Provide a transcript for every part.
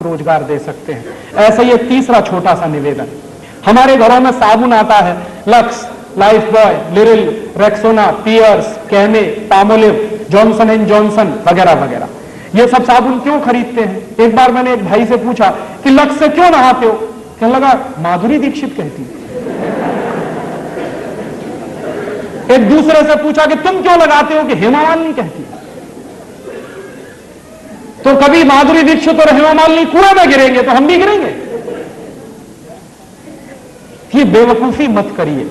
रोजगार दे सकते हैं। ऐसा ही एक तीसरा छोटा सा निवेदन, हमारे घरों में साबुन आता है, Lux, Lifebuoy, Liril, Rexona, Pears, कैने, पामोलिव, जॉनसन एंड जॉनसन वगैरह वगैरह, ये सब साबुन क्यों खरीदते हैं? एक बार मैंने एक भाई से पूछा कि लक्स से क्यों नहाते हो? कहने लगा माधुरी दीक्षित कहती है। एक दूसरे से पूछा कि तुम क्यों लगाते हो? कि हेमा मालिनी कहती है। तो कभी माधुरी दीक्षित और हेमा मालिनी कुएं में गिरेंगे तो हम भी गिरेंगे? ये बेवकूफी मत करिए।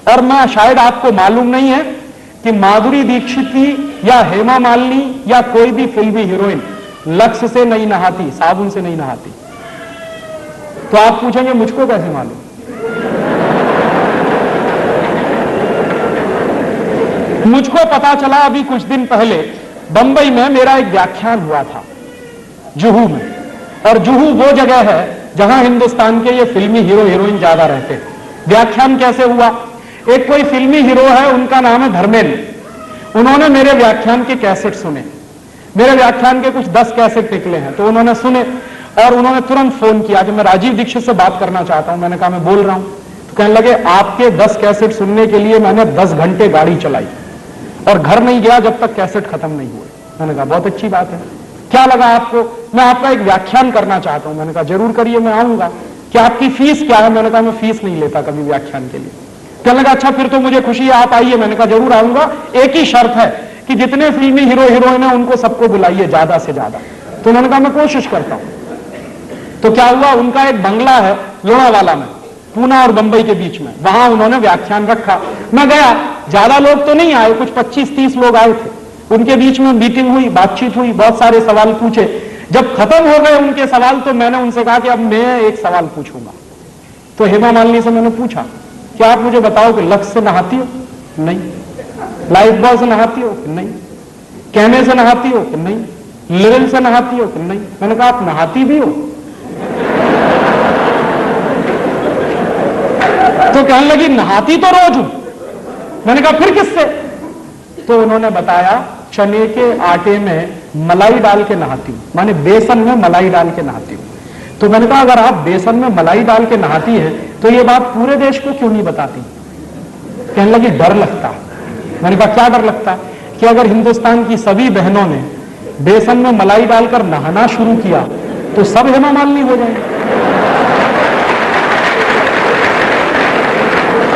और मैं, शायद आपको मालूम नहीं है कि माधुरी दीक्षित की या हेमा मालिनी या कोई भी फिल्मी हीरोइन लक्स से नहीं नहाती, साबुन से नहीं नहाती। तो आप पूछेंगे मुझको कैसे मालूम? मुझको पता चला अभी कुछ दिन पहले बंबई में मेरा एक व्याख्यान हुआ था जुहू में, और जुहू वो जगह है जहां हिंदुस्तान के ये फिल्मी हीरो हीरोइन ज्यादा रहते हैं। व्याख्यान कैसे हुआ? एक कोई फिल्मी हीरो है, उनका नाम है धर्मेंद्र। उन्होंने मेरे व्याख्यान के कैसेट सुने, मेरे व्याख्यान के कुछ 10 कैसेट निकले हैं, तो उन्होंने सुने और उन्होंने तुरंत फोन किया कि मैं राजीव दीक्षित से बात करना चाहता हूं। मैंने कहा मैं बोल रहा हूं। तो कहने लगे आपके 10 कैसेट सुनने के लिए मैंने 10 घंटे गाड़ी चलाई और घर नहीं गया जब तक कैसेट खत्म नहीं हुए। मैंने कहा बहुत अच्छी बात है, क्या लगा आपको? मैं आपका एक व्याख्यान करना चाहता हूं। मैंने कहा जरूर करिए, मैं आऊंगा। क्या आपकी फीस क्या है? मैंने कहा मैं फीस नहीं लेता कभी व्याख्यान के लिए। कहने लगा अच्छा फिर तो मुझे खुशी है, आप आइए। मैंने कहा जरूर आऊंगा, एक ही शर्त है कि जितने फिल्मी हीरो हीरोइन है उनको सबको बुलाइए ज्यादा से ज्यादा। तो उन्होंने कहा मैं कोशिश करता हूं। तो क्या हुआ, उनका एक बंगला है लोनावाला में, पूना और बंबई के बीच में, वहां उन्होंने व्याख्यान रखा। मैं गया, ज्यादा लोग तो नहीं आए, कुछ 25-30 लोग आए थे। उनके बीच में मीटिंग हुई, बातचीत हुई, बहुत सारे सवाल पूछे। जब खत्म हो गए उनके सवाल तो मैंने उनसे कहा कि अब मैं एक सवाल पूछूंगा। तो हेमा मालिनी से मैंने पूछा कि आप मुझे बताओ कि लक्स से नहाती हो? नहीं। लाइफ बॉय से नहाती हो? नहीं। कैने से नहाती हो? नहीं। लिरिल से नहाती हो? नहीं। मैंने कहा आप नहाती भी हो? तो कहने लगी नहाती तो रोज हूं। मैंने कहा फिर किससे? तो उन्होंने बताया चने के आटे में मलाई डाल के नहाती हूं, माने बेसन में मलाई डाल के नहाती हूं। तो मैंने कहा अगर आप बेसन में मलाई डाल के नहाती है तो ये बात पूरे देश को क्यों नहीं बताती? कहने लगी डर लगता। मैंने कहा क्या डर लगता? कि अगर हिंदुस्तान की सभी बहनों ने बेसन में मलाई डालकर नहाना शुरू किया तो सब हेमा मालिनी हो जाएंगे।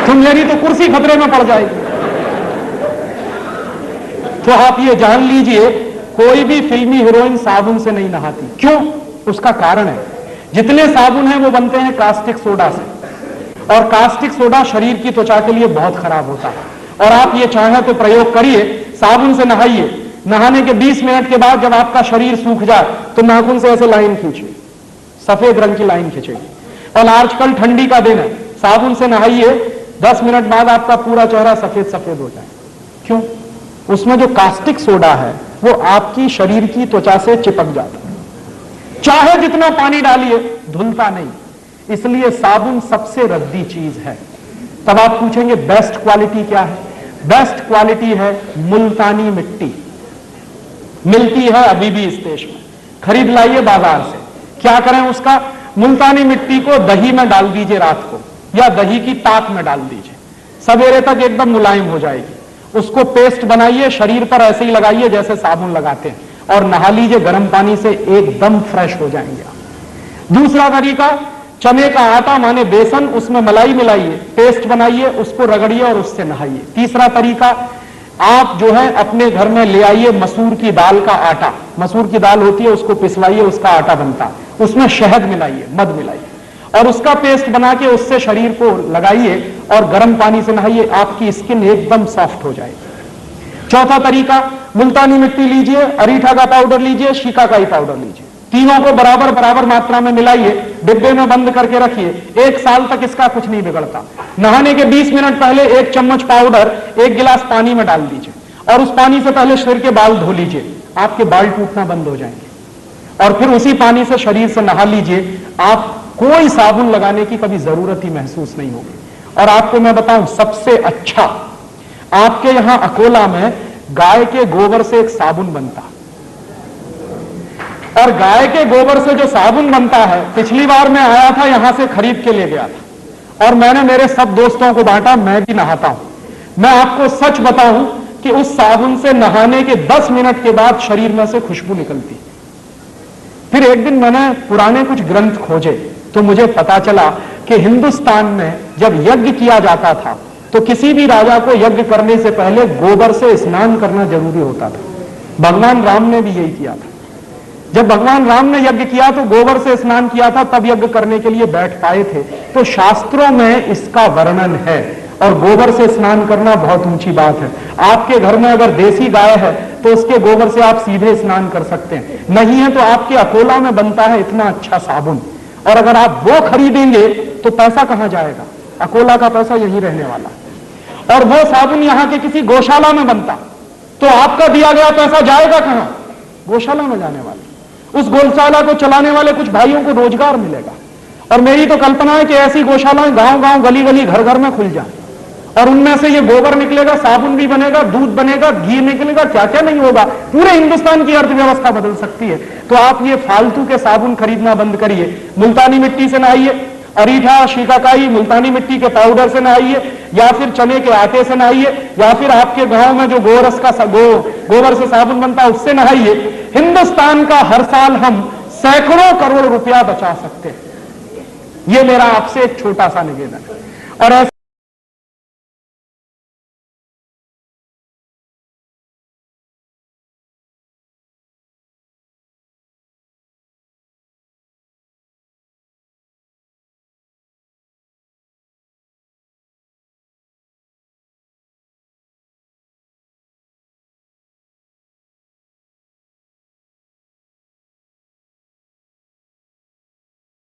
तो मेरी तो कुर्सी खतरे में पड़ जाएगी। तो आप ये जान लीजिए कोई भी फिल्मी हीरोइन साबुन से नहीं नहाती। क्यों? उसका कारण है, जितने साबुन हैं वो बनते हैं कास्टिक सोडा से, और कास्टिक सोडा शरीर की त्वचा के लिए बहुत खराब होता है। और आप ये चाहें तो प्रयोग करिए, साबुन से नहाइए, नहाने के 20 मिनट के बाद जब आपका शरीर सूख जाए तो नाखून से ऐसे लाइन खींचिए, सफेद रंग की लाइन खींचेगी। और आजकल ठंडी का दिन है, साबुन से नहाइए, 10 मिनट बाद आपका पूरा चेहरा सफेद सफेद हो जाए। क्यों? उसमें जो कास्टिक सोडा है वो आपकी शरीर की त्वचा से चिपक जाता है, चाहे जितना पानी डालिए धुलता नहीं। इसलिए साबुन सबसे रद्दी चीज है। तब आप पूछेंगे बेस्ट क्वालिटी क्या है? बेस्ट क्वालिटी है मुल्तानी मिट्टी, मिलती है अभी भी इस देश में, खरीद लाइए बाजार से। क्या करें उसका? मुल्तानी मिट्टी को दही में डाल दीजिए रात को, या दही की ताक में डाल दीजिए, सवेरे तक एकदम मुलायम हो जाएगी। उसको पेस्ट बनाइए, शरीर पर ऐसे ही लगाइए जैसे साबुन लगाते हैं, और नहा लीजिए गर्म पानी से, एकदम फ्रेश हो जाएंगे आप। दूसरा तरीका, चने का आटा माने बेसन, उसमें मलाई मिलाइए, पेस्ट बनाइए, उसको रगड़िए और उससे नहाइए। तीसरा तरीका, आप जो है अपने घर में ले आइए मसूर की दाल का आटा, मसूर की दाल होती है उसको पिसवाइए, उसका आटा बनता है, उसमें शहद मिलाइए, मध मिलाइए और उसका पेस्ट बना के उससे शरीर को लगाइए और गर्म पानी से नहाइए, आपकी स्किन एकदम सॉफ्ट हो जाएगी। चौथा तरीका, मुल्तानी मिट्टी लीजिए, अरीठा का पाउडर लीजिए, शिकाकाई पाउडर लीजिए, तीनों को बराबर बराबर मात्रा में मिलाइए, डिब्बे में बंद करके रखिए, 1 साल तक इसका कुछ नहीं बिगड़ता। नहाने के 20 मिनट पहले 1 चम्मच पाउडर 1 गिलास पानी में डाल दीजिए और उस पानी से पहले शरीर के बाल धो लीजिए, आपके बाल टूटना बंद हो जाएंगे। और फिर उसी पानी से शरीर से नहा लीजिए, आप कोई साबुन लगाने की कभी जरूरत ही महसूस नहीं होगी। और आपको मैं बताऊं सबसे अच्छा, आपके यहां अकोला में गाय के गोबर से एक साबुन बनता, और गाय के गोबर से जो साबुन बनता है, पिछली बार मैं आया था यहां से खरीद के ले गया था और मैंने मेरे सब दोस्तों को बांटा, मैं भी नहाता हूं। मैं आपको सच बताऊं कि उस साबुन से नहाने के 10 मिनट के बाद शरीर में से खुशबू निकलती। फिर एक दिन मैंने पुराने कुछ ग्रंथ खोजे तो मुझे पता चला कि हिंदुस्तान में जब यज्ञ किया जाता था तो किसी भी राजा को यज्ञ करने से पहले गोबर से स्नान करना जरूरी होता था। भगवान राम ने भी यही किया था। जब भगवान राम ने यज्ञ किया तो गोबर से स्नान किया था, तब यज्ञ करने के लिए बैठ पाए थे। तो शास्त्रों में इसका वर्णन है और गोबर से स्नान करना बहुत ऊंची बात है। आपके घर में अगर देसी गाय है तो उसके गोबर से आप सीधे स्नान कर सकते हैं, नहीं है तो आपके अकोला में बनता है इतना अच्छा साबुन, और अगर आप वो खरीदेंगे तो पैसा कहां जाएगा? अकोला का पैसा यही रहने वाला। और वो साबुन यहां के किसी गौशाला में बनता तो आपका दिया गया पैसा जाएगा कहां? गौशाला में जाने वाला। उस गौशाला को चलाने वाले कुछ भाइयों को रोजगार मिलेगा। और मेरी तो कल्पना है कि ऐसी गौशालाएं गांव गांव गली गली घर घर में खुल जाए और उनमें से ये गोबर निकलेगा, साबुन भी बनेगा, दूध बनेगा, घी निकलेगा, क्या क्या नहीं होगा। पूरे हिंदुस्तान की अर्थव्यवस्था बदल सकती है। तो आप ये फालतू के साबुन खरीदना बंद करिए। मुल्तानी मिट्टी से नहाइए, अरीठा, शिकाकाई, मुल्तानी मिट्टी के पाउडर से नहाइए, या फिर चने के आटे से नहाइए, या फिर आपके गांव में जो गोरस का गोबर से साबुन बनता है उससे नहाइए। हिंदुस्तान का हर साल हम सैकड़ों करोड़ रुपया बचा सकते हैं। यह मेरा आपसे एक छोटा सा निवेदन है। और